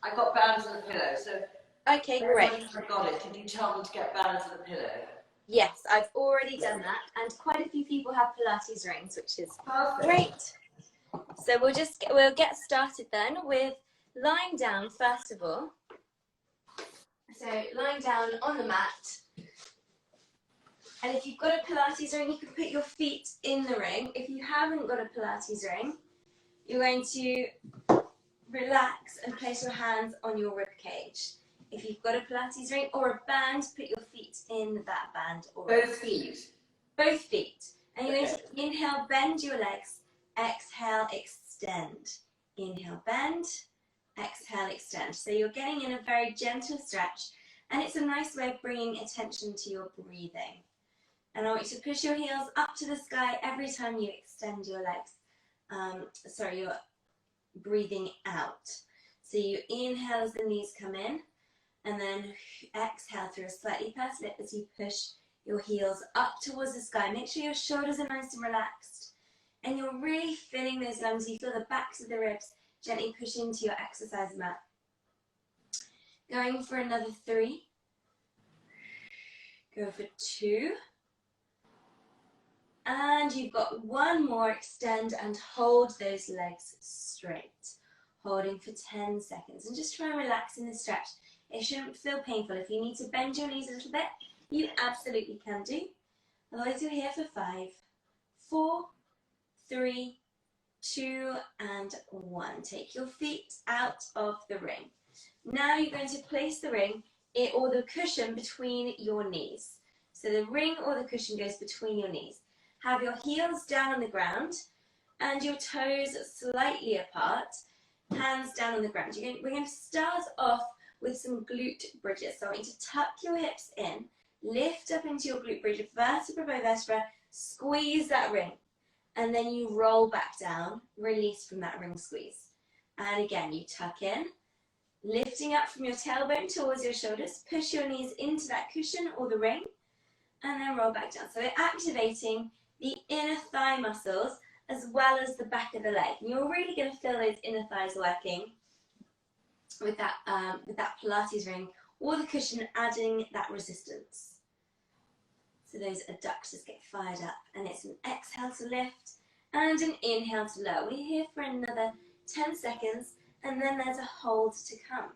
I got bands and a pillow, so Okay, great. everybody who got it, can you tell them to get bands and a pillow? Yes, I've already done that, and quite a few people have Pilates rings, which is Perfect. great. So we'll get started then with lying down first of all. So lying down on the mat, and if you've got a Pilates ring, you can put your feet in the ring. If you haven't got a Pilates ring, you're going to relax and place your hands on your rib cage. If you've got a Pilates ring or a band, put your feet in that band. Or both feet? Both feet. And you're going to inhale, bend your legs, exhale, extend. Inhale, bend, exhale, extend. So you're getting in a very gentle stretch, and it's a nice way of bringing attention to your breathing. And I want you to push your heels up to the sky every time you extend your legs. You're breathing out. So you inhale as the knees come in, and then exhale through a slightly pursed lip as you push your heels up towards the sky. Make sure your shoulders are nice and relaxed, and you're really filling those lungs. You feel the backs of the ribs gently push into your exercise mat. Going for another 3. Go for 2. And you've got 1 more. Extend and hold those legs straight. Holding for 10 seconds. And just try and relax in the stretch. It shouldn't feel painful. If you need to bend your knees a little bit, you absolutely can do. Otherwise, you're here for 5, 4, 3, 2, and 1. Take your feet out of the ring. Now you're going to place the ring or the cushion between your knees. So the ring or the cushion goes between your knees. Have your heels down on the ground and your toes slightly apart, hands down on the ground. We're going to start off with some glute bridges. So I want you to tuck your hips in, lift up into your glute bridge, vertebra by vertebra, squeeze that ring, and then you roll back down, release from that ring squeeze. And again, you tuck in, lifting up from your tailbone towards your shoulders, push your knees into that cushion or the ring, and then roll back down. So we're activating the inner thigh muscles as well as the back of the leg. And you're really going to feel those inner thighs working with that Pilates ring or the cushion, adding that resistance. So those adductors get fired up, and it's an exhale to lift and an inhale to lower. We're here for another 10 seconds, and then there's a hold to come.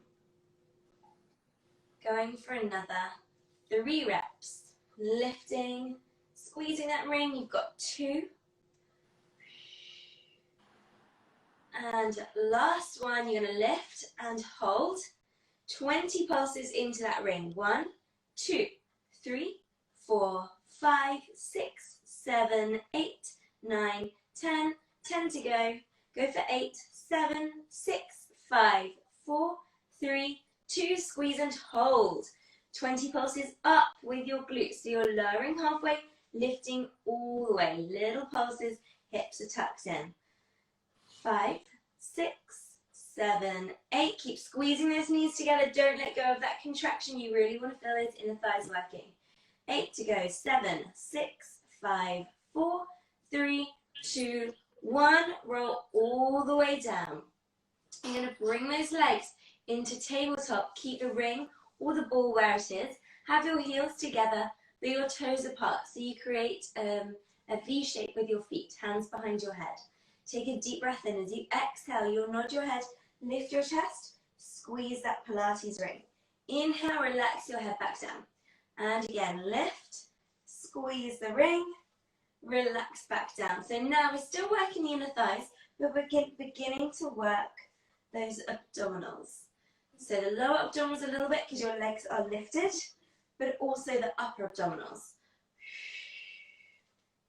Going for another 3 reps. Lifting, squeezing that ring. You've got 2. And last one, you're going to lift and hold. 20 pulses into that ring. 1, 2, 3, 4, 5, 6, 7, 8, 9, 10. 10 to go. Go for 8, 7, 6, 5, 4, 3, 2. Squeeze and hold. 20 pulses up with your glutes. So you're lowering halfway, lifting all the way. Little pulses, hips are tucked in. 5, 6, 7, 8. Keep squeezing those knees together. Don't let go of that contraction. You really want to feel those inner thighs working. 8 to go. 7, 6, 5, 4, 3, 2, 1. Roll all the way down. You're going to bring those legs into tabletop. Keep the ring or the ball where it is. Have your heels together, but your toes apart. So you create a V shape with your feet, hands behind your head. Take a deep breath in. As you exhale, you'll nod your head, lift your chest, squeeze that Pilates ring. Inhale, relax your head back down. And again, lift, squeeze the ring, relax back down. So now we're still working the inner thighs, but we're beginning to work those abdominals. So the lower abdominals a little bit because your legs are lifted, but also the upper abdominals.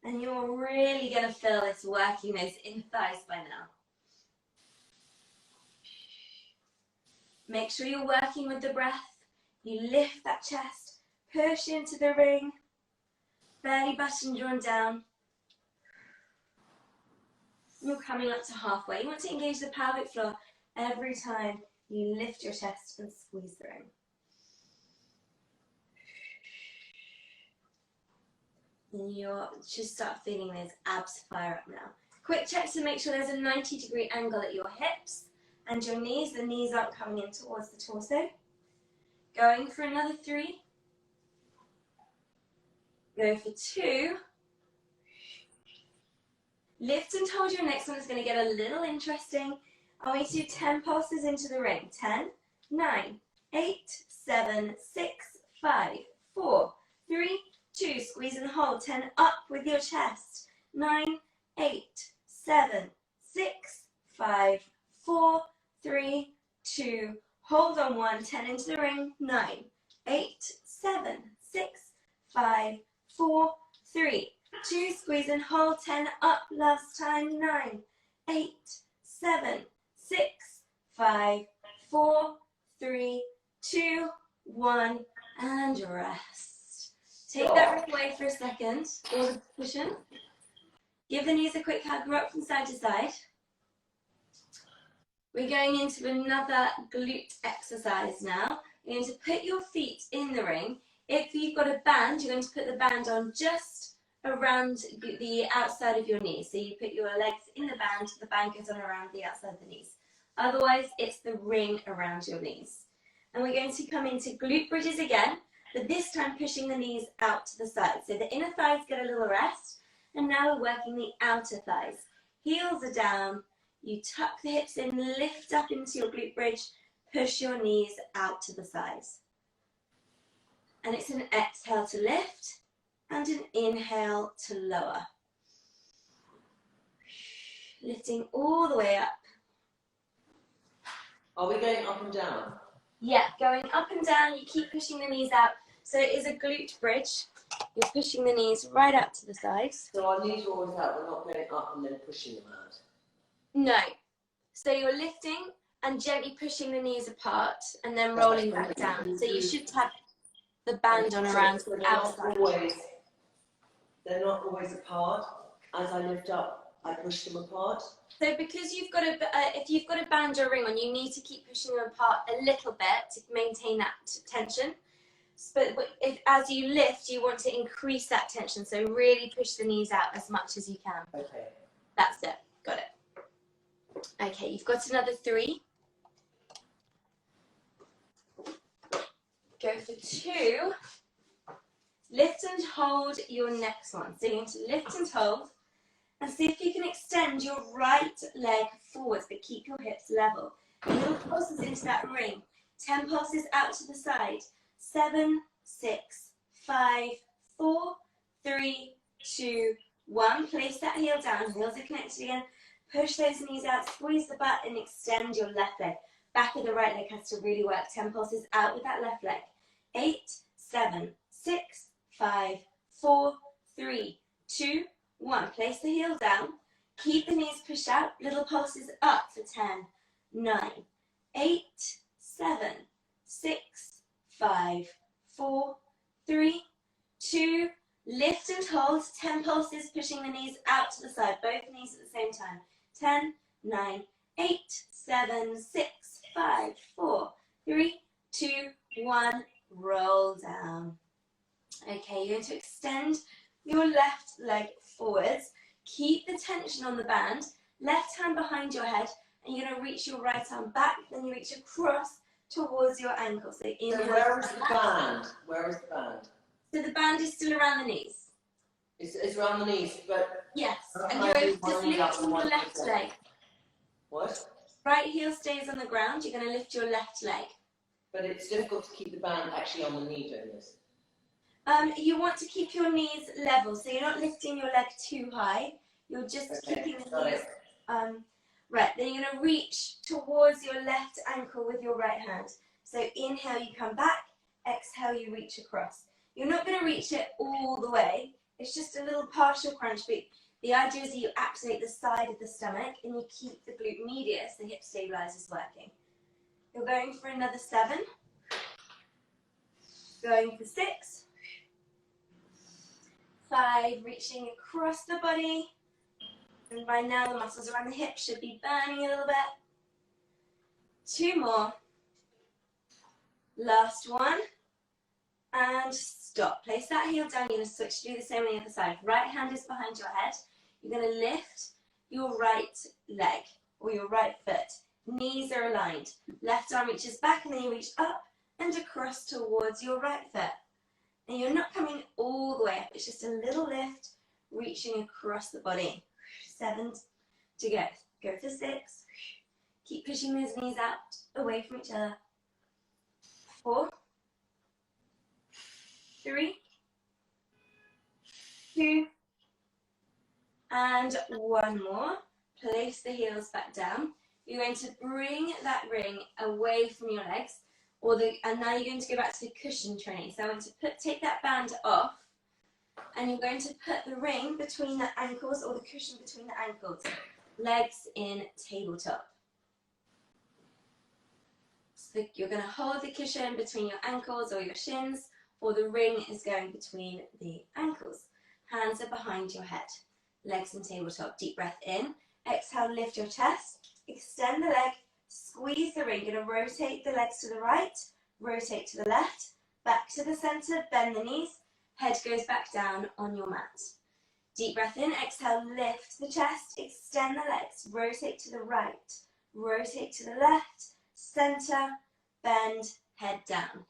And you're really going to feel this working those inner thighs by now. Make sure you're working with the breath. You lift that chest, push into the ring, belly button drawn down. You're coming up to halfway. You want to engage the pelvic floor every time you lift your chest and squeeze the ring. And you'll just start feeling those abs fire up now. Quick check to make sure there's a 90-degree angle at your hips and your knees. The knees aren't coming in towards the torso. Going for another 3. Go for 2. Lift and hold. Your next one is going to get a little interesting. I want you to do 10 pulses into the ring. 10, 9, 8, 7, 6, 5, 4, 3, 2. Squeeze and hold. 10 up with your chest. 9, 8, 7, 6, 5, 4, 3, 2. Hold on 1. 10 into the ring. 9, 8, 7, 6, 5, 4, 3, 2. Squeeze and hold. 10 up. Last time. 9, 8, 7, 6, 5, 4, 3, 2, 1, and rest. Take that ring away for a second, or the cushion. Give the knees a quick hug, rock from side to side. We're going into another glute exercise now. You're going to put your feet in the ring. If you've got a band, you're going to put the band on just around the outside of your knees. So you put your legs in the band goes on around the outside of the knees. Otherwise, it's the ring around your knees. And we're going to come into glute bridges again, but this time pushing the knees out to the side. So the inner thighs get a little rest, and now we're working the outer thighs. Heels are down, you tuck the hips in, lift up into your glute bridge, push your knees out to the sides. And it's an exhale to lift, and an inhale to lower. Lifting all the way up. Are we going up and down? Yeah, going up and down, you keep pushing the knees out. So it is a glute bridge. You're pushing the knees right out to the sides. So our knees are always out, we're not going up and then pushing them out? No. So you're lifting and gently pushing the knees apart and then rolling back down. So you should have the band on around the outside. They're not always apart. As I lift up, I push them apart. So because you've got if you've got a band or a ring on, you need to keep pushing them apart a little bit to maintain that tension. But as you lift, you want to increase that tension. So really push the knees out as much as you can. Okay. That's it. Got it. Okay, you've got another 3. Go for 2. Lift and hold your next one. So you're going to lift and hold. And see if you can extend your right leg forwards, but keep your hips level. Little pulses into that ring. 10 pulses out to the side. 7, 6, 5, 4, 3, 2, 1. Place that heel down. Heels are connected again. Push those knees out. Squeeze the butt and extend your left leg. Back of the right leg has to really work. 10 pulses out with that left leg. 8, 7, 6, 5, 4, 3, 2, 1. Place the heel down. Keep the knees pushed out. Little pulses up for 10, 9, 8, 7, 6, 5, 4, 3, 2. Lift and hold. 10 pulses pushing the knees out to the side. Both knees at the same time. 10, 9, 8, 7, 6, 5, 4, 3, 2, 1. Roll down. Okay, you're going to extend your left leg forwards. Keep the tension on the band. Left hand behind your head, and you're going to reach your right arm back. Then you reach across towards your ankle. So where is the band? Where is the band? So the band is still around the knees. It's around the knees, but yes. And you're just lifting your left leg. What? Right heel stays on the ground. You're going to lift your left leg. But it's difficult to keep the band actually on the knee doing this. You want to keep your knees level, so you're not lifting your leg too high. You're just keeping the knees. Right, then you're going to reach towards your left ankle with your right hand. So inhale, you come back. Exhale, you reach across. You're not going to reach it all the way. It's just a little partial crunch, but the idea is that you activate the side of the stomach and you keep the glute medius, the hip stabilizers, working. You're going for another 7. Going for 6. 5, reaching across the body. And by now the muscles around the hips should be burning a little bit. 2 more. Last one. And stop. Place that heel down. You're going to switch to do the same on the other side. Right hand is behind your head. You're going to lift your right leg or your right foot. Knees are aligned. Left arm reaches back and then you reach up and across towards your right foot. And you're not coming all the way up. It's just a little lift, reaching across the body. 7 to go. Go for 6. Keep pushing those knees out, away from each other. 4, 3, 2, and 1 more. Place the heels back down. You're going to bring that ring away from your legs, and now you're going to go back to the cushion training. So I want to take that band off, and you're going to put the ring between the ankles, or the cushion between the ankles. Legs in tabletop. So you're going to hold the cushion between your ankles or your shins, or the ring is going between the ankles. Hands are behind your head. Legs in tabletop. Deep breath in. Exhale, lift your chest. Extend the leg. Squeeze the ring. You're going to rotate the legs to the right. Rotate to the left. Back to the center. Bend the knees. Head goes back down on your mat. Deep breath in. Exhale, lift the chest. Extend the legs. Rotate to the right. Rotate to the left. Center. Bend. Head down.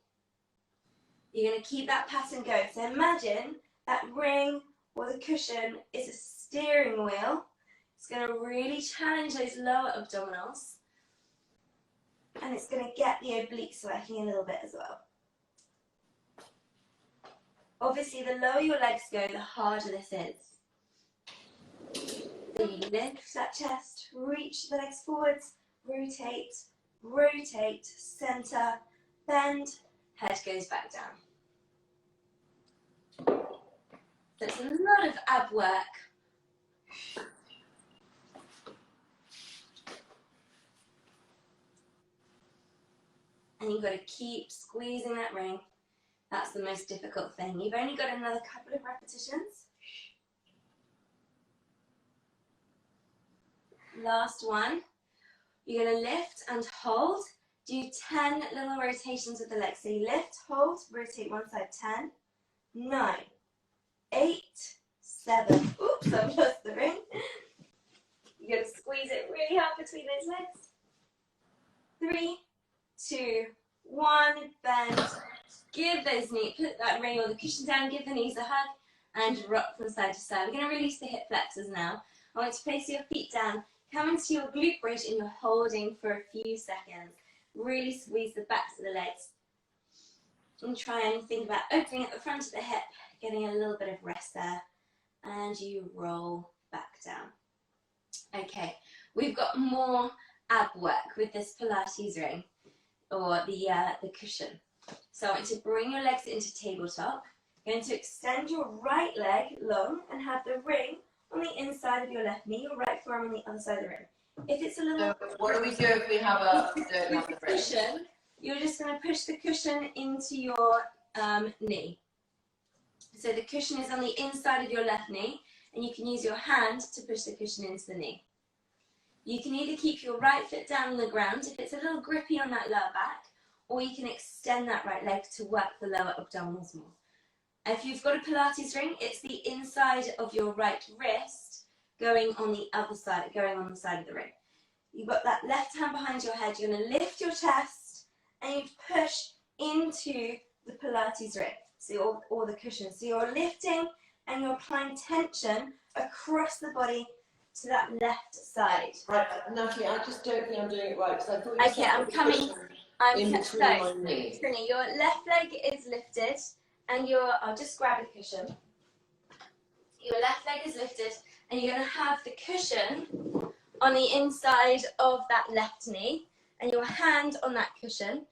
You're going to keep that pattern going. So imagine that ring or the cushion is a steering wheel. It's going to really challenge those lower abdominals. And it's going to get the obliques working a little bit as well. Obviously, the lower your legs go, the harder this is. So you lift that chest, reach the legs forwards, rotate, rotate, center, bend, head goes back down. So it's a lot of ab work. And you've got to keep squeezing that ring. That's the most difficult thing. You've only got another couple of repetitions. Last one. You're going to lift and hold. Do 10 little rotations with the legs. So you lift, hold, rotate one side. 10, 9, 8, 7. Oops, I've lost the ring. You're going to squeeze it really hard between those legs. 3, 2, 1, bend. Give those knees, put that ring or the cushion down, give the knees a hug, and rock from side to side. We're going to release the hip flexors now. I want you to place your feet down, come into your glute bridge, and you're holding for a few seconds. Really squeeze the backs of the legs. And try and think about opening at the front of the hip, getting a little bit of rest there. And you roll back down. Okay, we've got more ab work with this Pilates ring, or the cushion. So I want you to bring your legs into tabletop. You're going to extend your right leg long and have the ring on the inside of your left knee, your right forearm on the other side of the ring. If it's a little... So what do we do if we have don't have the cushion? You're just going to push the cushion into your knee. So the cushion is on the inside of your left knee, and you can use your hand to push the cushion into the knee. You can either keep your right foot down on the ground if it's a little grippy on that lower back, or you can extend that right leg to work the lower abdominals more. If you've got a Pilates ring, it's the inside of your right wrist going on the other side, going on the side of the ring. You've got that left hand behind your head. You're going to lift your chest and you push into the Pilates ring, so or the cushion. So you're lifting and you're applying tension across the body to that left side. Right, Nathalie, I just don't think I'm doing it right, because I thought you Okay, I'm coming. So, my knees. Trinny, your left leg is lifted, and I'll just grab a cushion. Your left leg is lifted, and you're going to have the cushion on the inside of that left knee, and your hand on that cushion.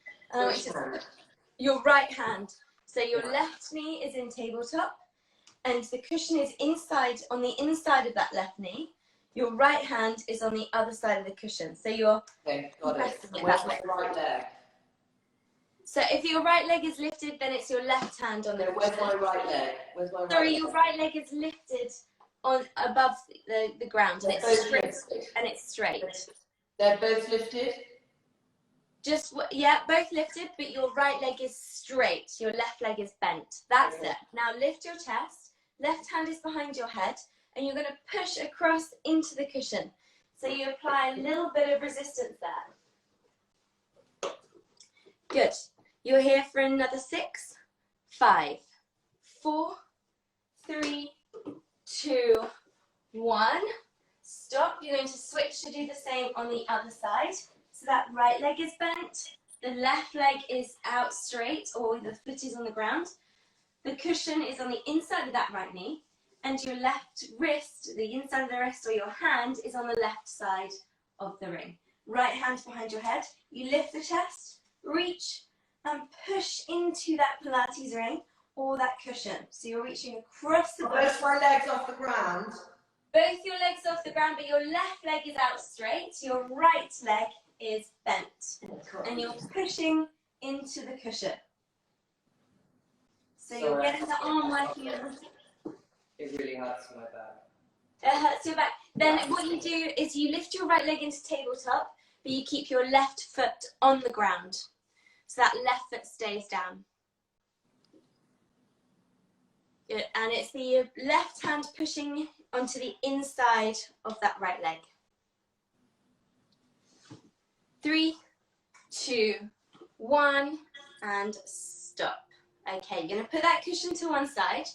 Your right hand. So your left knee is in tabletop, and the cushion is on the inside of that left knee. Your right hand is on the other side of the cushion. So you're pressing it Where's that way. my right leg? So if your right leg is lifted, then it's your left hand on the cushion. Where's my right leg? Where's my right Sorry, leg? your right leg is lifted on above the ground, and it's straight. They're both lifted? Both lifted, but your right leg is straight. Your left leg is bent. That's it. Now lift your chest. Left hand is behind your head, and you're going to push across into the cushion. So you apply a little bit of resistance there. Good. You're here for another 6, 5, 4, 3, 2, 1. Stop. You're going to switch to do the same on the other side. So that right leg is bent, the left leg is out straight, or the foot is on the ground. The cushion is on the inside of that right knee, and your left wrist, the inside of the wrist or your hand, is on the left side of the ring. Right hand behind your head. You lift the chest, reach, and push into that Pilates ring or that cushion. So you're reaching across the body. Both my legs off the ground. Both your legs off the ground, but your left leg is out straight. Your right leg is bent. And you're pushing into the cushion. So you're getting the arm working. It really hurts my back. It hurts your back. Then what you do is you lift your right leg into tabletop, but you keep your left foot on the ground. So that left foot stays down. Good. And it's the left hand pushing onto the inside of that right leg. 3, 2, 1, and stop. Okay, you're going to put that cushion to one side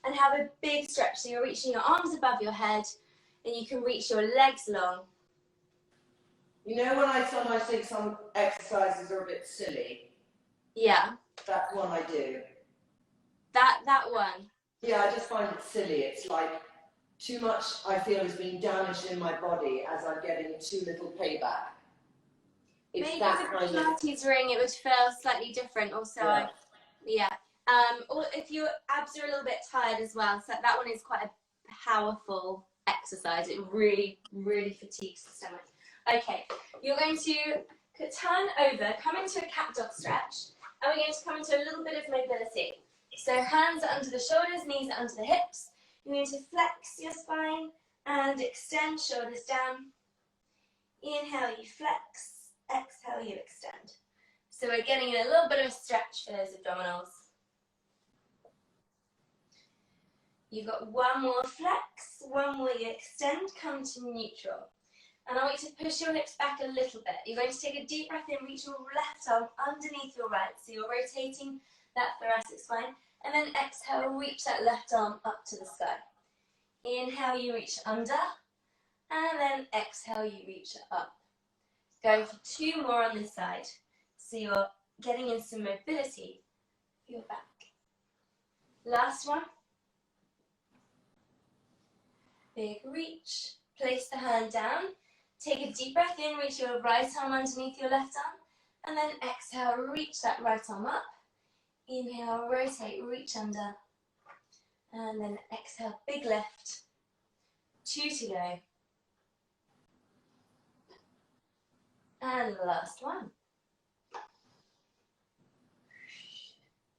and have a big stretch. So you're reaching your arms above your head and you can reach your legs long. You know when I sometimes think some exercises are a bit silly? Yeah. That's one I do. That one. Yeah, I just find it silly. It's like too much I feel is being damaged in my body as I'm getting too little payback. It's Maybe that with a kind of... Pilates ring it would feel slightly different also. Yeah. Or if your abs are a little bit tired as well, so that one is quite a powerful exercise. It really, really fatigues the stomach. Okay, you're going to turn over, come into a cat dog stretch, and we're going to come into a little bit of mobility. So hands are under the shoulders, knees are under the hips. You're going to flex your spine and extend shoulders down. Inhale, you flex. Exhale, you extend. So we're getting a little bit of a stretch for those abdominals. You've got one more flex, one more you extend, come to neutral. And I want you to push your hips back a little bit. You're going to take a deep breath in, reach your left arm underneath your right. So you're rotating that thoracic spine. And then exhale, reach that left arm up to the sky. Inhale, you reach under. And then exhale, you reach up. Going for 2 more on this side. So you're getting in some mobility for your back. Last one. Big reach. Place the hand down. Take a deep breath in, reach your right arm underneath your left arm. And then exhale, reach that right arm up. Inhale, rotate, reach under. And then exhale, big lift. 2 to go. And the last one.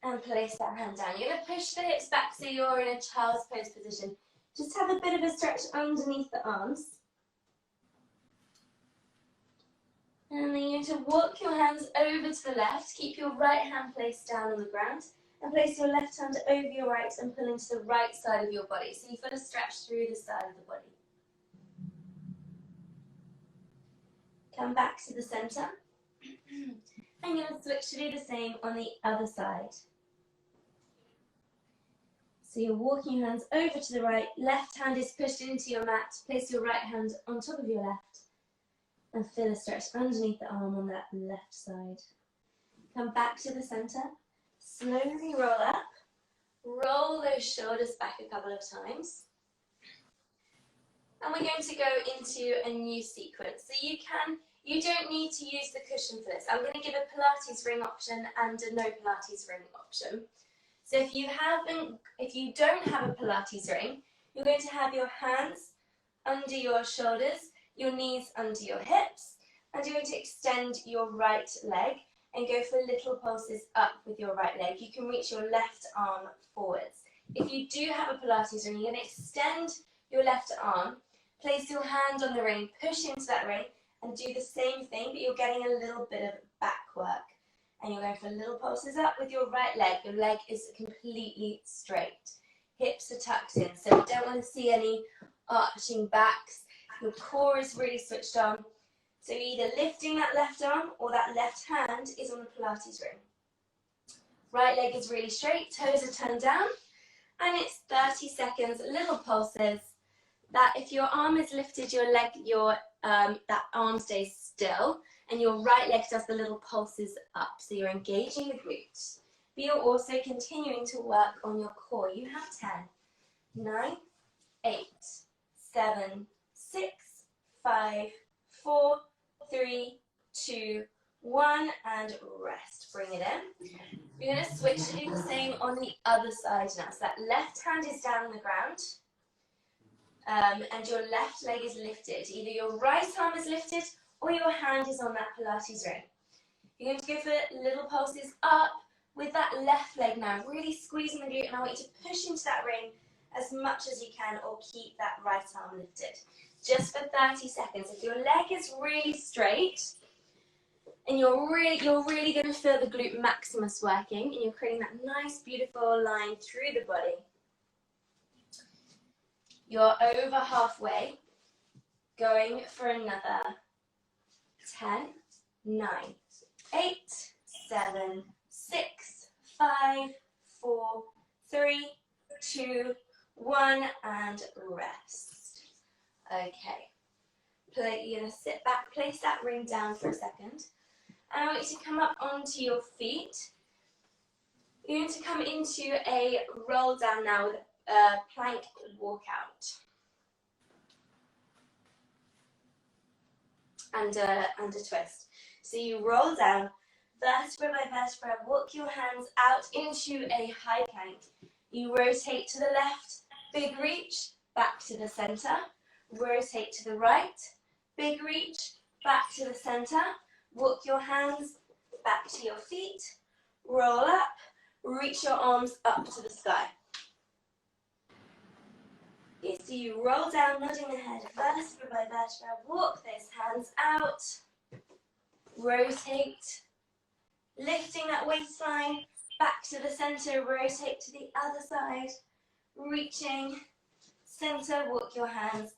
And place that hand down. You're going to push the hips back so you're in a child's pose position. Just have a bit of a stretch underneath the arms. And then you're going to walk your hands over to the left. Keep your right hand placed down on the ground. And place your left hand over your right and pull into the right side of your body. So you've got to stretch through the side of the body. Come back to the center. And you're going to switch to do the same on the other side. So you're walking your hands over to the right. Left hand is pushed into your mat. Place your right hand on top of your left. And feel a stretch underneath the arm on that left side. Come back to the center. Slowly roll up. Roll those shoulders back a couple of times. And we're going to go into a new sequence. So you don't need to use the cushion for this. I'm going to give a Pilates ring option and a no Pilates ring option. So if you don't have a Pilates ring, you're going to have your hands under your shoulders, your knees under your hips, and you're going to extend your right leg and go for little pulses up with your right leg. You can reach your left arm forwards. If you do have a Pilates ring, you're going to extend your left arm, place your hand on the ring, push into that ring, and do the same thing, but you're getting a little bit of back work. And you're going for little pulses up with your right leg. Your leg is completely straight. Hips are tucked in, so we don't want to see any arching backs. Your core is really switched on. So you're either lifting that left arm or that left hand is on the Pilates ring. Right leg is really straight, toes are turned down, and it's 30 seconds, little pulses. That if your arm is lifted, your leg, that arm stays still, and your right leg does the little pulses up. So you're engaging the glutes, but you're also continuing to work on your core. You have 10, 9, 8, 7, 6, 5, 4, 3, 2, 1, and rest. Bring it in. You're going to switch to do the same on the other side now. So that left hand is down on the ground, and your left leg is lifted. Either your right arm is lifted or your hand is on that Pilates ring. You're going to go for little pulses up with that left leg now, really squeezing the glute, and I want you to push into that ring as much as you can, or keep that right arm lifted. Just for 30 seconds. If your leg is really straight, and you're really going to feel the glute maximus working, and you're creating that nice, beautiful line through the body. You're over halfway, going for another 10, 9, 8, 7, 6, 5, 4, 3, 2, 1, and rest. Okay. You're going to sit back, place that ring down for a second. And I want you to come up onto your feet. You're going to come into a roll down now with a plank walkout. And a twist. So you roll down, vertebra by vertebra, walk your hands out into a high plank. You rotate to the left, big reach, back to the center. Rotate to the right, big reach, back to the center. Walk your hands back to your feet, roll up, reach your arms up to the sky. Okay, so you roll down, nodding the head, vertebra by vertebra, walk those hands out, rotate, lifting that waistline, back to the center, rotate to the other side, reaching, center, walk your hands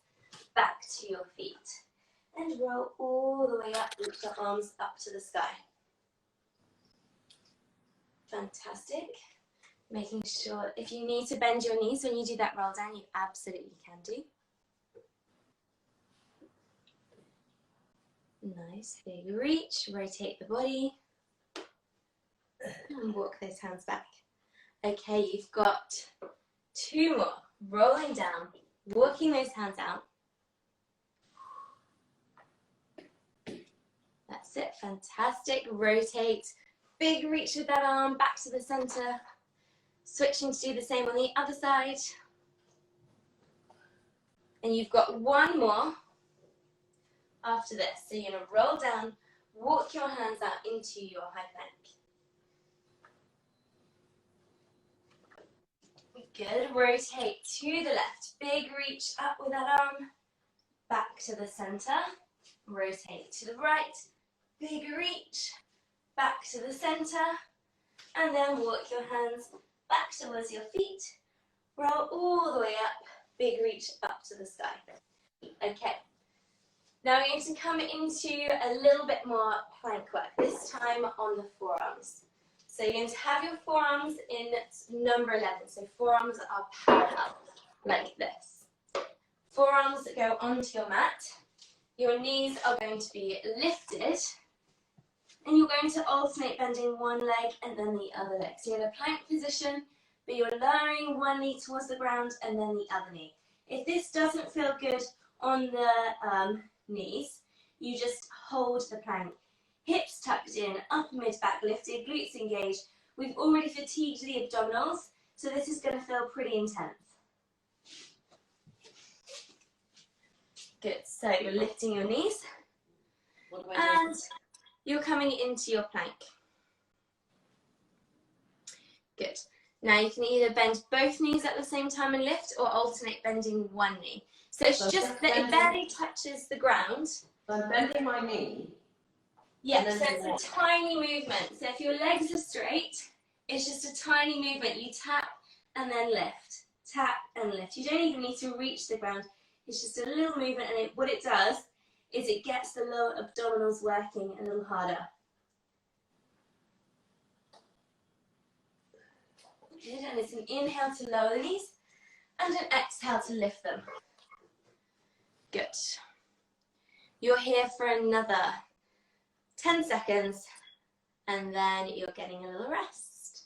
back to your feet. And roll all the way up, lift the arms up to the sky. Fantastic. Making sure if you need to bend your knees when you do that roll down, you absolutely can do. Nice, big reach, rotate the body. And walk those hands back. Okay, you've got 2 more. Rolling down, walking those hands out. That's it, fantastic. Rotate, big reach with that arm back to the center. Switching to do the same on the other side. And you've got 1 more after this. So you're going to roll down, walk your hands out into your high plank. Good, rotate to the left, big reach up with that arm, back to the center. Rotate to the right, big reach, back to the center, and then walk your hands back towards your feet, roll all the way up, big reach up to the sky. Okay, now we're going to come into a little bit more plank work, this time on the forearms. So you're going to have your forearms in number 11, so forearms are parallel, like this. Forearms go onto your mat. Your knees are going to be lifted, and you're going to alternate bending one leg and then the other leg. So you're in a plank position, but you're lowering one knee towards the ground and then the other knee. If this doesn't feel good on the knees, you just hold the plank. Hips tucked in, upper mid-back lifted, glutes engaged. We've already fatigued the abdominals, so this is going to feel pretty intense. Good, so you're lifting your knees and you're coming into your plank. Good. Now you can either bend both knees at the same time and lift, or alternate bending one knee. So it's just that it barely touches the ground. So I'm bending my knee. Yeah, so it's a tiny movement. So if your legs are straight, it's just a tiny movement. You tap and then lift. Tap and lift. You don't even need to reach the ground. It's just a little movement, and what it does is it gets the lower abdominals working a little harder. Good, and it's an inhale to lower the knees and an exhale to lift them. Good. You're here for another 10 seconds, and then you're getting a little rest.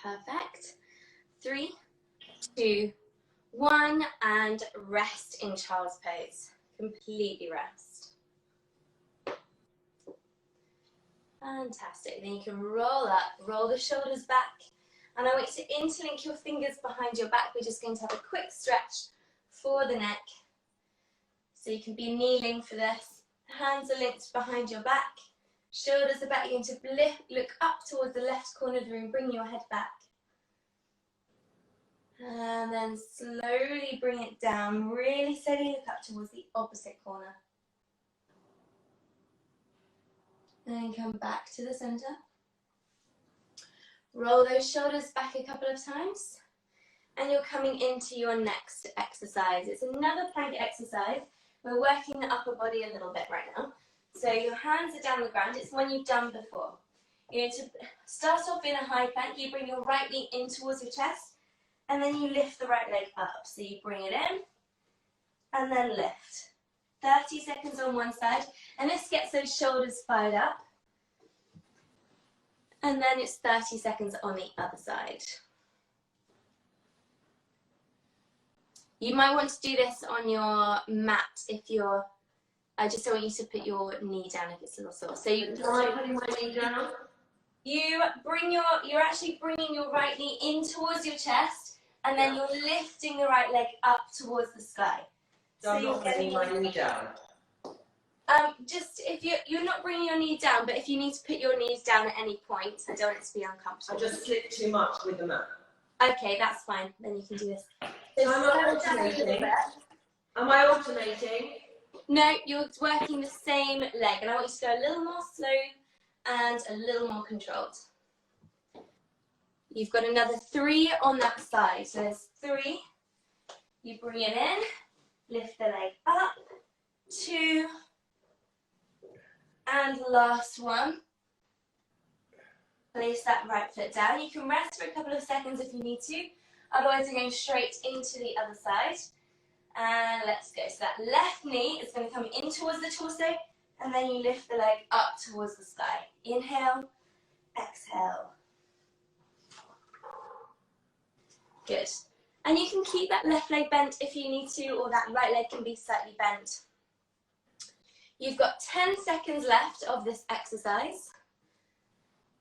Perfect. 3, 2, 1, and rest in child's pose. Completely rest. Fantastic. Then you can roll up, roll the shoulders back, and I want you to interlink your fingers behind your back. We're just going to have a quick stretch for the neck. So you can be kneeling for this. Hands are linked behind your back. Shoulders are back. You're going to look up towards the left corner of the room. Bring your head back. And then slowly bring it down. Really steady. Look up towards the opposite corner. And come back to the center. Roll those shoulders back a couple of times. And you're coming into your next exercise. It's another plank exercise. We're working the upper body a little bit right now. So your hands are down the ground. It's one you've done before. You're going to start off in a high plank. You bring your right knee in towards your chest, and then you lift the right leg up. So you bring it in, and then lift. 30 seconds on one side, and this gets those shoulders fired up. And then it's 30 seconds on the other side. You might want to do this on your mat if you're, I just don't want you to put your knee down if it's a little sore. So you're putting my knee down. You're actually bringing your right knee in towards your chest, and then you're lifting the right leg up towards the sky. So I'm not putting my knee down. Just if you're not bringing your knee down, but if you need to put your knees down at any point, I don't want it to be uncomfortable. I just slip too much with the mat. Okay, that's fine. Then you can do this. So am I alternating? Am I alternating? No, you're working the same leg, and I want you to go a little more slow and a little more controlled. You've got another 3 on that side. So there's 3. You bring it in, lift the leg up, 2, and last one. Place that right foot down. You can rest for a couple of seconds if you need to. Otherwise, you're going straight into the other side. And let's go. So that left knee is going to come in towards the torso, and then you lift the leg up towards the sky. Inhale, exhale. Good. And you can keep that left leg bent if you need to, or that right leg can be slightly bent. You've got 10 seconds left of this exercise.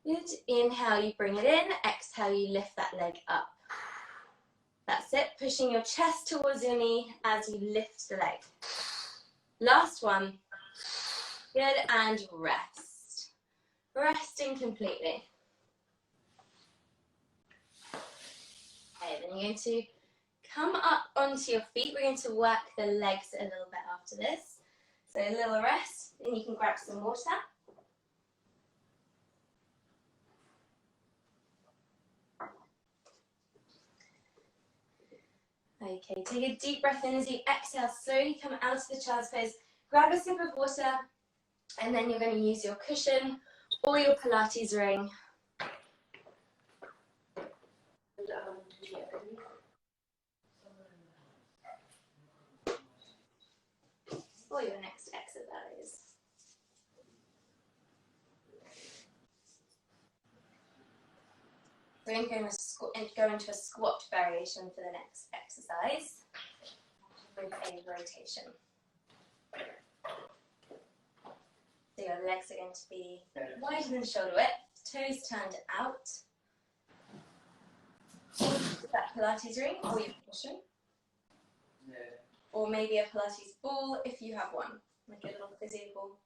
Good. Inhale, you bring it in. Exhale, you lift that leg up. That's it. Pushing your chest towards your knee as you lift the leg. Last one. Good. And rest. Resting completely. Okay, then you're going to come up onto your feet. We're going to work the legs a little bit after this. So a little rest, then you can grab some water. Okay, take a deep breath in as you exhale. Slowly come out of the child's pose. Grab a sip of water, and then you're going to use your cushion or your Pilates ring. For your next exercise. We're going to go into a squat variation for the next exercise with a rotation. So your legs are going to be wider than shoulder width, toes turned out. That Pilates ring or your cushion. No. Or maybe a Pilates ball if you have one, like a little physio ball.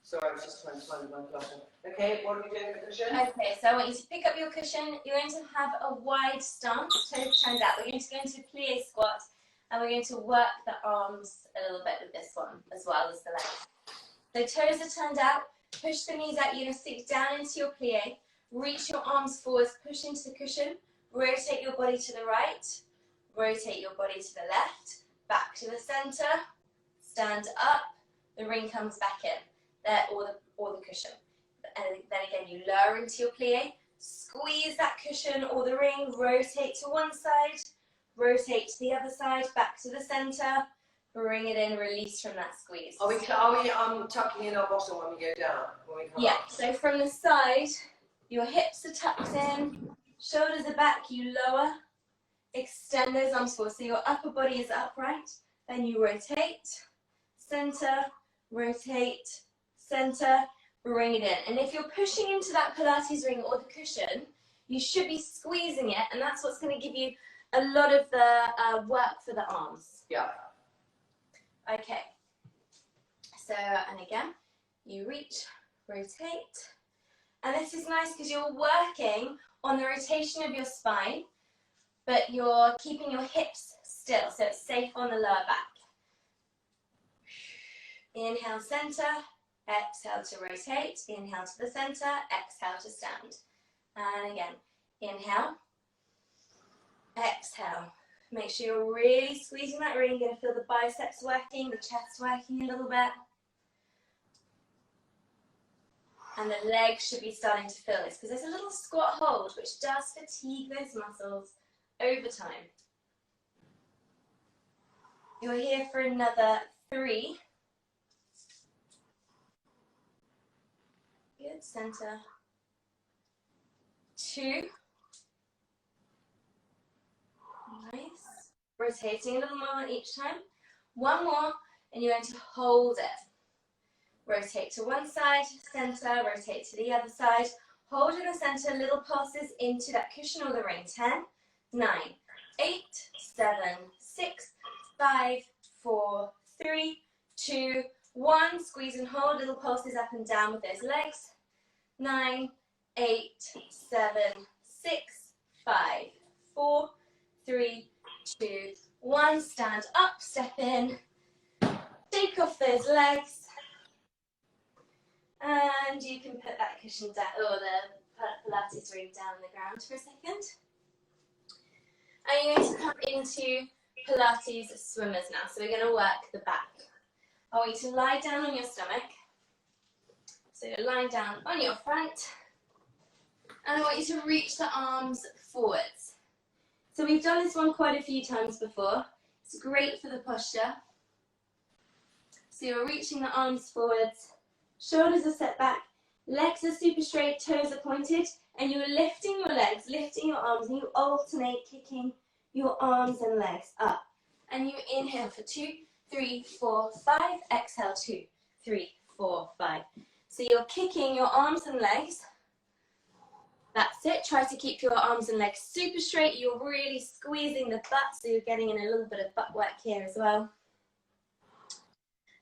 Sorry, I was just trying to find my cushion. Okay, what are we doing with the cushion? Okay, so I want you to pick up your cushion. You're going to have a wide stance, toes turned out. We're going to go into plie squat, and we're going to work the arms a little bit with this one, as well as the legs. So toes are turned out, push the knees out. You're going to sink down into your plie, reach your arms forwards, push into the cushion, Rotate your body to the right, rotate your body to the left, back to the center, stand up, the ring comes back in, there, or the cushion. And then again, you lower into your plie, squeeze that cushion or the ring, rotate to one side, rotate to the other side, back to the center, bring it in, release from that squeeze. Are we tucking in our bottom when we go down? When we come Yeah, up? so from the side, your hips are tucked in, shoulders are back, you lower, extend those arms forward, so your upper body is upright, then you rotate, center, rotate, center, bring it in. And if you're pushing into that Pilates ring or the cushion, you should be squeezing it, and that's what's going to give you a lot of the work for the arms. Yeah. Okay. So, and again, you reach, rotate. And this is nice because you're working on the rotation of your spine, but you're keeping your hips still, so it's safe on the lower back. Inhale, center. Exhale to rotate. Inhale to the center. Exhale to stand. And again, inhale. Exhale. Make sure you're really squeezing that ring. You're going to feel the biceps working, the chest working a little bit. And the legs should be starting to feel this because there's a little squat hold which does fatigue those muscles over time. You're here for another 3. Good, center. 2. Nice. Rotating a little more each time. 1 more, and you're going to hold it. Rotate to one side, center, rotate to the other side. Hold in the center, little pulses into that cushion or the ring. 10, 9, 8, 7, 6, 5, 4, 3, 2, 1. Squeeze and hold, little pulses up and down with those legs. 9, 8, 7, 6, 5, 4, 3, 2, 1. Stand up, step in, shake off those legs. And you can put that cushion down, or the Pilates ring down on the ground for a second. And you're going to come into Pilates Swimmers now. So we're going to work the back. I want you to lie down on your stomach. So you're lying down on your front. And I want you to reach the arms forwards. So we've done this one quite a few times before. It's great for the posture. So you're reaching the arms forwards. Shoulders are set back, legs are super straight, toes are pointed, and you're lifting your legs, lifting your arms, and you alternate kicking your arms and legs up. And you inhale for 2, 3, 4, 5, exhale 2, 3, 4, 5. So you're kicking your arms and legs. That's it. Try to keep your arms and legs super straight. You're really squeezing the butt, so you're getting in a little bit of butt work here as well.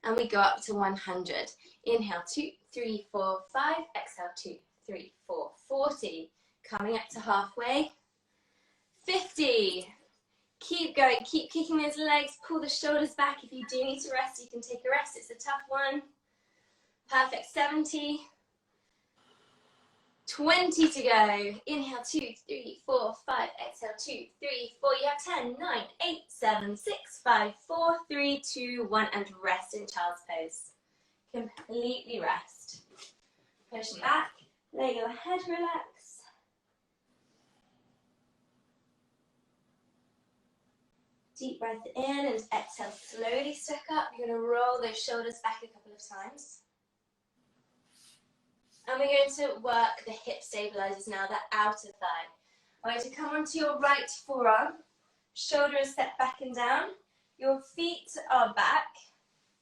And we go up to 100. Inhale, 2, 3, 4, 5. Exhale, 2, 3, 4, 40. Coming up to halfway. 50. Keep going. Keep kicking those legs. Pull the shoulders back. If you do need to rest, you can take a rest. It's a tough one. Perfect. 70. 20 to go. Inhale, 2, 3, 4, 5. Exhale, 2, 3, 4. You have 10, 9, 8, 7, 6, 5, 4, 3, 2, 1. And rest in child's pose. Completely rest. Push back. Let your head relax. Deep breath in and exhale. Slowly stack up. You're going to roll those shoulders back a couple of times. And we're going to work the hip stabilizers now, the outer thigh. I want you to come onto your right forearm. Shoulder is set back and down. Your feet are back.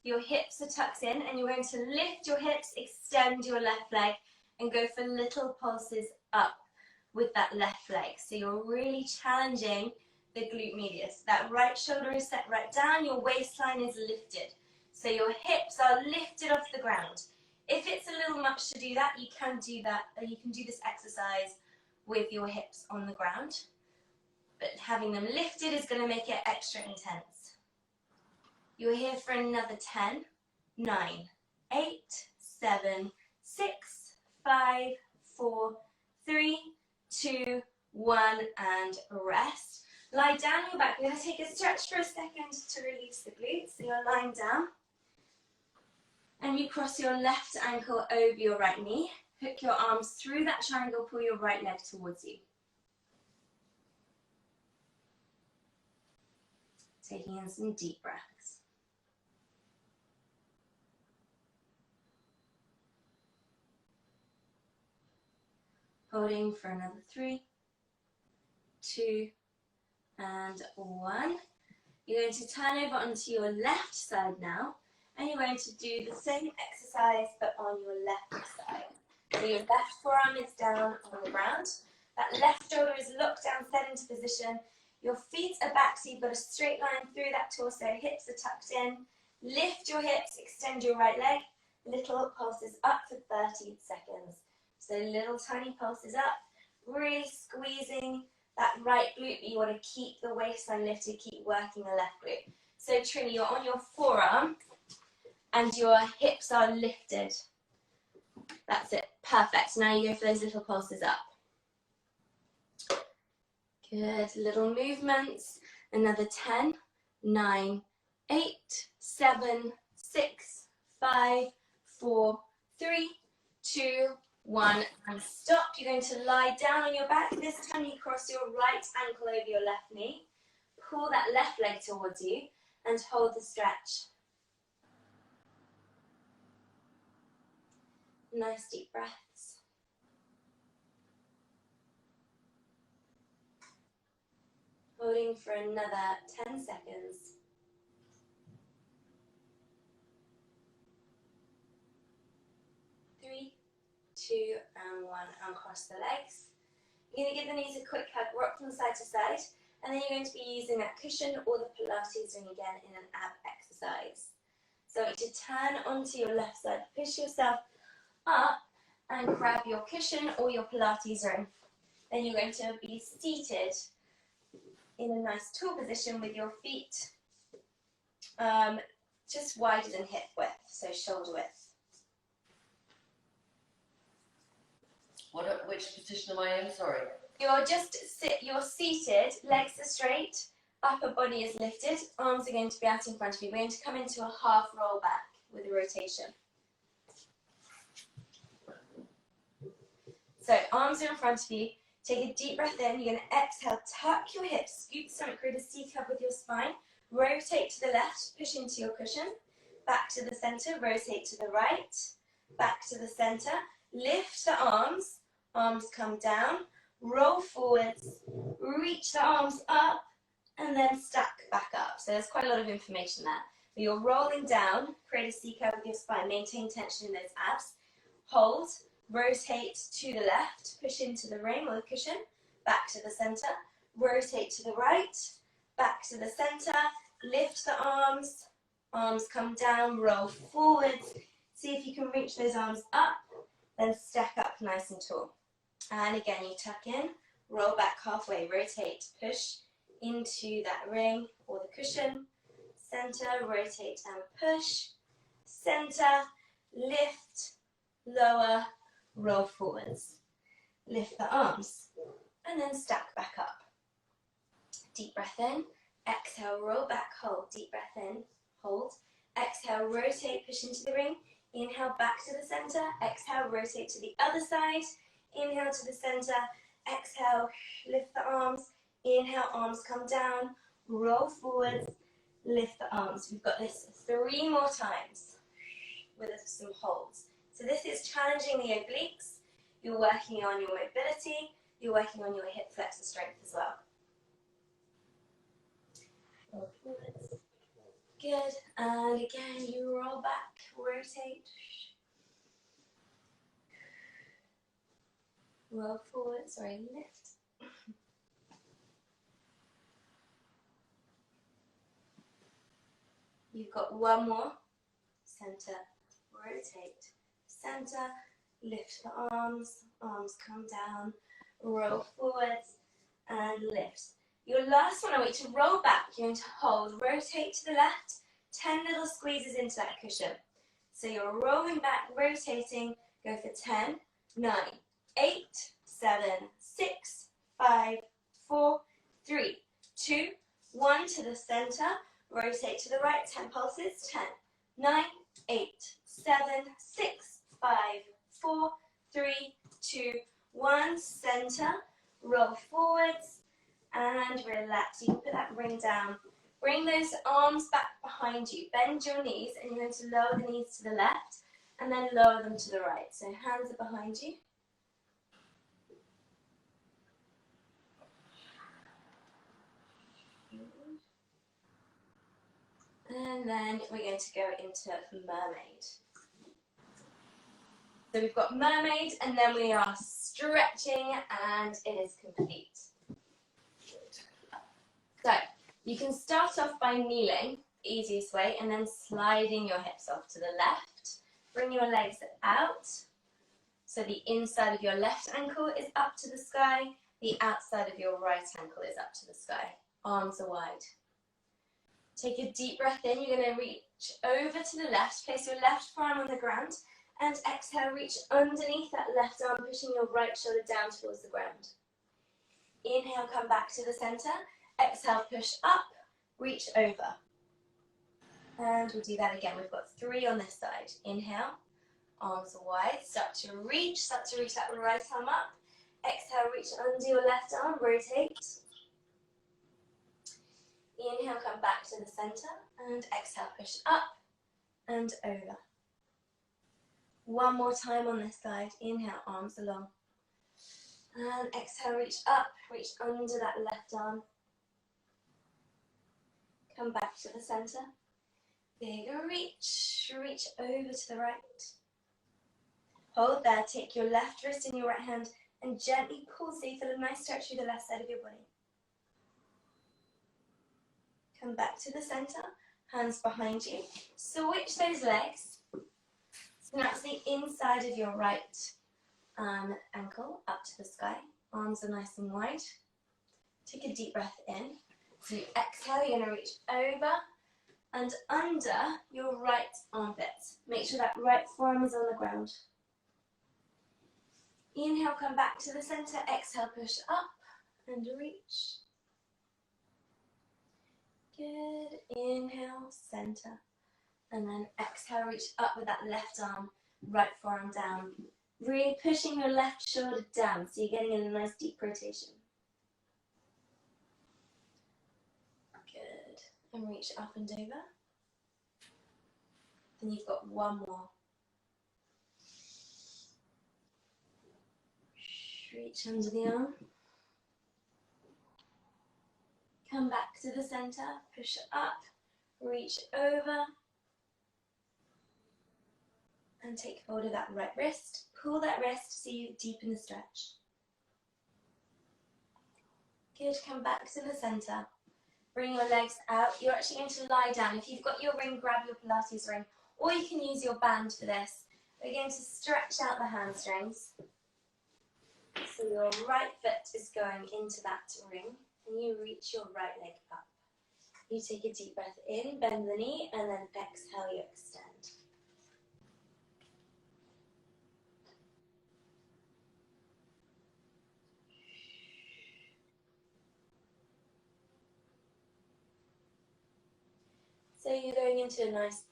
Your hips are tucked in. And you're going to lift your hips, extend your left leg, and go for little pulses up with that left leg. So you're really challenging the glute medius. That right shoulder is set right down. Your waistline is lifted. So your hips are lifted off the ground. If it's a little much to do that, you can do that. You can do this exercise with your hips on the ground. But having them lifted is going to make it extra intense. You're here for another 10, 9, 8, 7, 6, 5, 4, 3, 2, 1, and rest. Lie down on your back. We're going to take a stretch for a second to release the glutes. So you're lying down. And you cross your left ankle over your right knee. Hook your arms through that triangle, pull your right leg towards you. Taking in some deep breaths. Holding for another 3, 2, and 1. You're going to turn over onto your left side now, and you're going to do the same exercise but on your left side. So your left forearm is down on the ground, that left shoulder is locked down, set into position. Your feet are back, so you've got a straight line through that torso, hips are tucked in. Lift your hips, extend your right leg. Little pulses up for 30 seconds. So little tiny pulses up, really squeezing that right glute, but you want to keep the waistline lifted, keep working the left glute. So Trinny, you're on your forearm and your hips are lifted. That's it, perfect. Now you go for those little pulses up. Good, little movements. Another 10, 9, 8, 7, 6, 5, 4, 3, 2, 1, and stop. You're going to lie down on your back. This time you cross your right ankle over your left knee. Pull that left leg towards you and hold the stretch. Nice deep breaths. Holding for another 10 seconds. 3, 2, and 1, and cross the legs. You're going to give the knees a quick hug, rock from side to side, and then you're going to be using that cushion or the Pilates ring again in an ab exercise. So I want you to turn onto your left side, push yourself up and grab your cushion or your Pilates ring. Then you're going to be seated in a nice tall position with your feet just wider than hip width, so shoulder width. Which position am I in? Sorry. You're seated, legs are straight, upper body is lifted, arms are going to be out in front of you. We're going to come into a half roll back with a rotation. So arms are in front of you. Take a deep breath in. You're going to exhale, tuck your hips, scoop the stomach, create a C-cup with your spine. Rotate to the left, push into your cushion. Back to the center, rotate to the right. Back to the center. Lift the arms. Arms come down. Roll forwards. Reach the arms up. And then stack back up. So there's quite a lot of information there. But you're rolling down. Create a C-cup with your spine. Maintain tension in those abs. Hold. Rotate to the left, push into the ring or the cushion, back to the center, rotate to the right, back to the center, lift the arms, arms come down, roll forwards, see if you can reach those arms up, then stack up nice and tall. And again, you tuck in, roll back halfway, rotate, push into that ring or the cushion, center, rotate and push, center, lift, lower, roll forwards, lift the arms, and then stack back up. Deep breath in, exhale, roll back, hold, deep breath in, hold, exhale, rotate, push into the ring, inhale, back to the center, exhale, rotate to the other side, inhale to the center, exhale, lift the arms, inhale, arms come down, roll forwards, lift the arms. We've got this 3 more times with some holds. So this is challenging the obliques, you're working on your mobility, you're working on your hip flexor strength as well. Roll forwards. Good, and again you roll back, rotate. Roll forward, lift. You've got 1 more. Center, rotate. Center, lift the arms, arms come down, roll forwards and lift. Your last one, I want you to roll back, you're going to hold, rotate to the left, 10 little squeezes into that cushion. So you're rolling back, rotating, go for 10, 9, 8, 7, 6, 5, 4, 3, 2, 1 to the center. Rotate to the right, 10 pulses, 10, 9, 8, 7, 6, 5, 4, 3, 2, 1, center. Roll forwards and relax. You can put that ring down. Bring those arms back behind you. Bend your knees and you're going to lower the knees to the left and then lower them to the right. So hands are behind you. And then we're going to go into Mermaid. So we've got Mermaid and then we are stretching and it is complete. So you can start off by kneeling, the easiest way, and then sliding your hips off to the left. Bring your legs out. So the inside of your left ankle is up to the sky. The outside of your right ankle is up to the sky. Arms are wide. Take a deep breath in. You're going to reach over to the left. Place your left forearm on the ground. And exhale, reach underneath that left arm, pushing your right shoulder down towards the ground. Inhale, come back to the center. Exhale, push up, reach over. And we'll do that again. We've got 3 on this side. Inhale, arms are wide. Start to reach that right arm up. Exhale, reach under your left arm, rotate. Inhale, come back to the center. And exhale, push up and over. One more time on this side. Inhale, arms along. And exhale, reach up, reach under that left arm. Come back to the center. Bigger reach, reach over to the right. Hold there, take your left wrist in your right hand and gently pull so you feel a nice stretch through the left side of your body. Come back to the center, hands behind you. Switch those legs. So now it's the inside of your right ankle up to the sky. Arms are nice and wide. Take a deep breath in. So you exhale, you're going to reach over and under your right armpit. Make sure that right forearm is on the ground. Inhale, come back to the center. Exhale, push up and reach. Good. Inhale, center. And then exhale, reach up with that left arm, right forearm down. Really pushing your left shoulder down so you're getting in a nice deep rotation. Good. And reach up and over. And you've got one more. Reach under the arm. Come back to the center, push up, reach over. And take hold of that right wrist. Pull that wrist so you deepen the stretch. Good, come back to the center. Bring your legs out. You're actually going to lie down. If you've got your ring, grab your Pilates ring. Or you can use your band for this. We're going to stretch out the hamstrings. So your right foot is going into that ring. And you reach your right leg up. You take a deep breath in, bend the knee, and then exhale, you extend. So you're going into a nice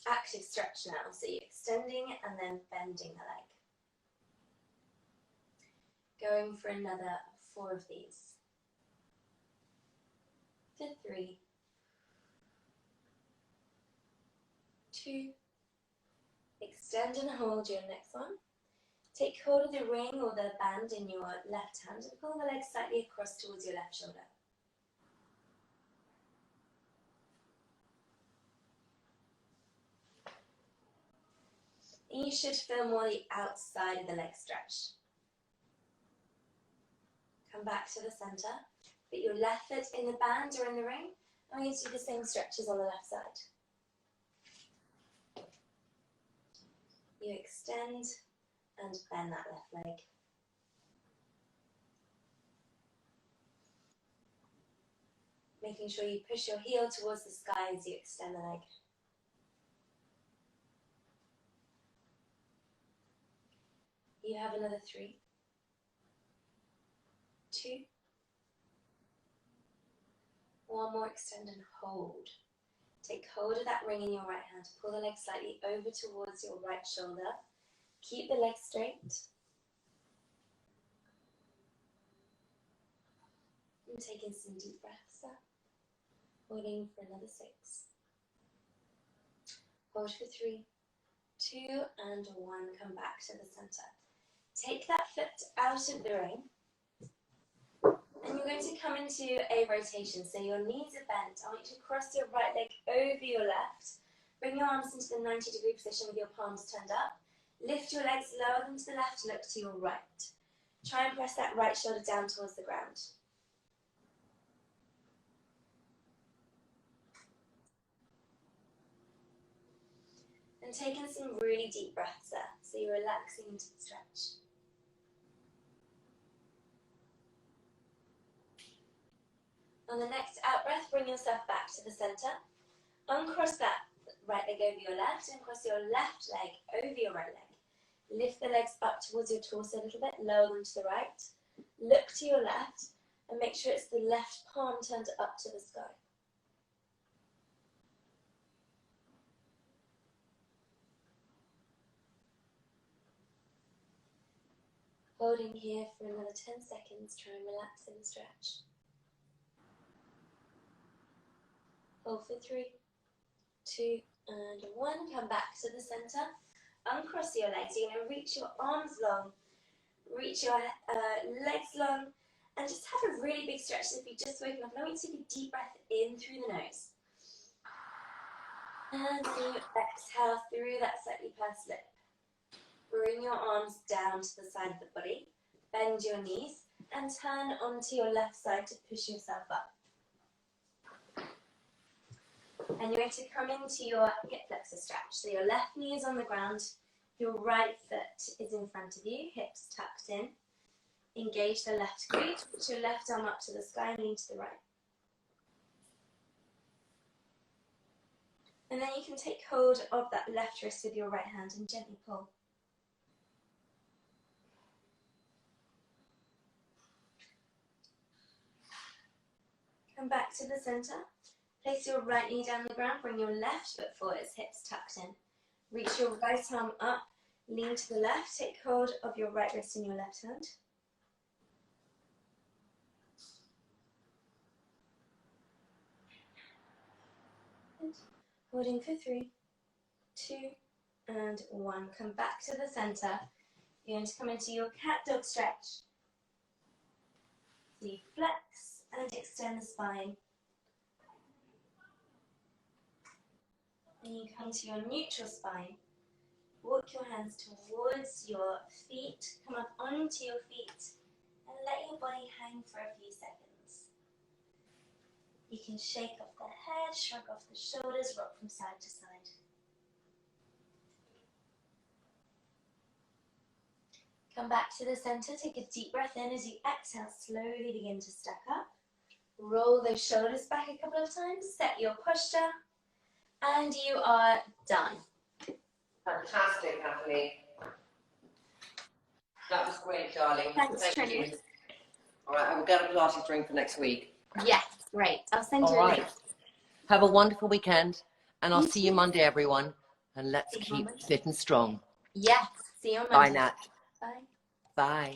active stretch now. So you're extending and then bending the leg. Going for another 4 of these. To 3, 2, extend and hold your next one. Take hold of the ring or the band in your left hand and pull the leg slightly across towards your left shoulder. You should feel more the outside of the leg stretch. Come back to the center. Put your left foot in the band or in the ring. I'm going to do the same stretches on the left side. You extend and bend that left leg. Making sure you push your heel towards the sky as you extend the leg. You have another 3, 2. One more, extend and hold. Take hold of that ring in your right hand. Pull the leg slightly over towards your right shoulder. Keep the leg straight. And taking some deep breaths up. Holding for another 6. Hold for 3, 2, and 1. Come back to the center. Take that foot out of the ring. And you're going to come into a rotation. So your knees are bent. I want you to cross your right leg over your left. Bring your arms into the 90-degree position with your palms turned up. Lift your legs, lower them to the left, look to your right. Try and press that right shoulder down towards the ground. And taking some really deep breaths there, so you're relaxing into the stretch. On the next out breath, bring yourself back to the center. Uncross that right leg over your left and cross your left leg over your right leg. Lift the legs up towards your torso a little bit, lower them to the right. Look to your left and make sure it's the left palm turned up to the sky. Holding here for another 10 seconds, try and relax in the stretch. Hold for 3, 2, and 1. Come back to the center. Uncross your legs. You're going to reach your arms long, reach your legs long, and just have a really big stretch. So if you've just woken up, I want you to take a deep breath in through the nose. And then you exhale through that slightly pursed lip. Bring your arms down to the side of the body. Bend your knees and turn onto your left side to push yourself up. And you're going to come into your hip flexor stretch. So your left knee is on the ground, your right foot is in front of you, hips tucked in. Engage the left glute, put your left arm up to the sky and lean to the right. And then you can take hold of that left wrist with your right hand and gently pull. Come back to the center. Place your right knee down the ground, bring your left foot forward, hips tucked in. Reach your right arm up, lean to the left, take hold of your right wrist in your left hand. And holding for 3, 2, and 1. Come back to the center. You're going to come into your cat dog stretch. So you flex and extend the spine. And you come to your neutral spine. Walk your hands towards your feet. Come up onto your feet and let your body hang for a few seconds. You can shake off the head, shrug off the shoulders, rock from side to side. Come back to the center. Take a deep breath in. As you exhale, slowly begin to stack up. Roll those shoulders back a couple of times. Set your posture. And you are done. Fantastic, Nathalie. That was great, darling. Thanks, Thank Trinny. you. All right, I will get a Pilates drink for next week. Yes, great. I'll send you a link. Have a wonderful weekend, and I'll see you Monday, everyone. And let's See you keep Monday. fit and strong. Yes. See you on Bye, Monday. Nat. Bye. Bye.